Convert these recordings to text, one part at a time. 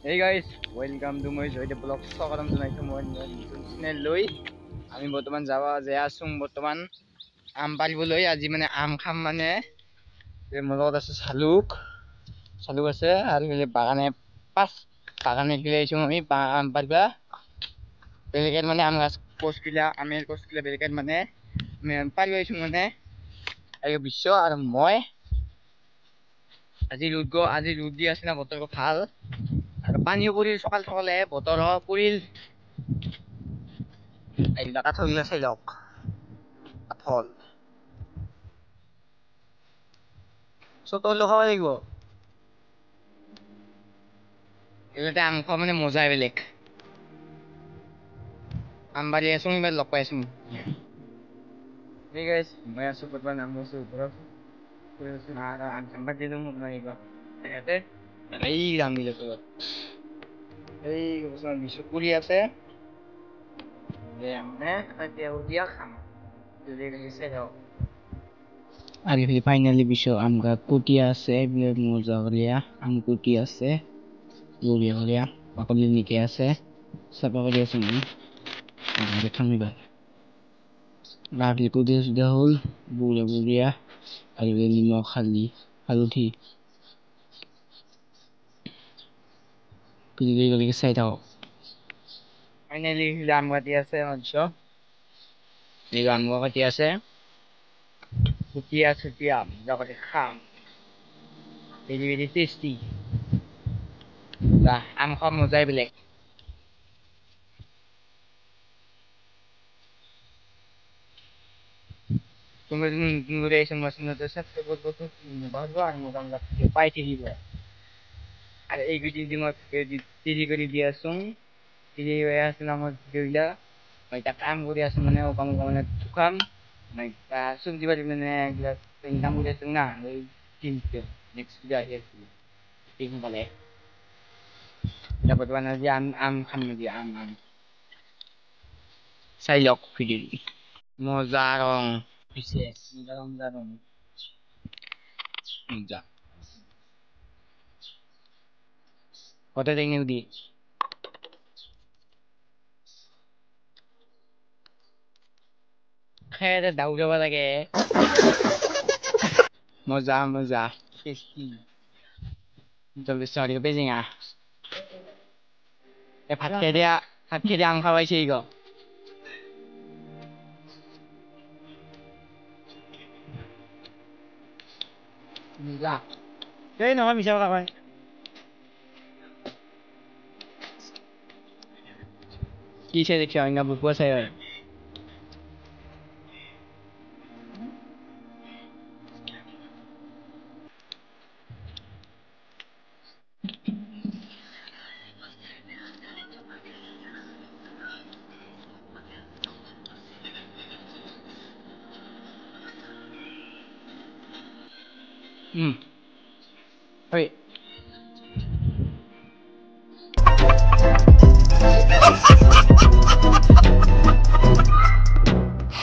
Hey guys, welcome to my Joy the Vlog. Sakaram tonight mo channel loi. Ami botoman jawa je asung botoman am palibuloi aji mane am kham mane je molot ase saluk ase aru ele bagane pas bagane gile aisung ami am palba belikan mane am gas koskila amer koskila belikan mane me palba aisung mane ayo bisho aru moi আজি রুদ দি আছে না বতৰ ভাল আৰু পানীও পৰিল সকাল সকালে বতৰ পৰিল এই কাঠল গিলা চাই লওক কাঠল চতল খাব লাগিব এইটা আংখ মানে মজাই বেলেগ আমবাৰী আছো ইমান লগ পাই আছো Hey guys, মই আছো বৰ্তমান নাম আছো ওপৰত আমবাৰী দিলো মোক নাই ইয়াতে এই ৰাম দিলে তো এই বছৰ বিশু কৰি আছে মানে এতিয়া উঠিয়া খাম যদি গেছে যাও আর এই ফাইনালি বিশ্ব আমগা কুটি আছে মজা করিয়া আম কুটি আছে গড়িয়া গড়িয়া বাকলি নিকে আছে সাপা করি আছে আমি খামিবা রাখলি কুটি সুদা হল বুড়ে বুড়িয়া আর নিমখ খালি হালধি পিলি গলি চাই থাও ফাইনালি আম কাটি আছে মাংস এই আম কাটি আছে Kutia, dapat ham. Very tasty. Dah, am kham mozai belek. Tunggu semua tu set betul baru ang orang dah pai tiri ba. Ada ego jadi mak tiri kali dia sung tiri waya selama dia. Mai tak am dia semana orang orang tukang. Mai sung di balik mana dia tinggal dia tengah. Cinta next dia ya. Tinggal balik. Dapat warna dia am kham dia am. Saya lok video ni. Mozarong. Pisces. Mozarong. Mozar. Kota tengok di. Kaya daw jawa lagi. Mozar. Tasty. Jadi sorry beijing ah. ভাত খেয়ে আম খাওয়াইছে এই গো এই নহয় মিছা কথা কয় কি সে দেখি অঙ্গা বুকুয়া চাই হয় Wait.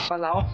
Hello.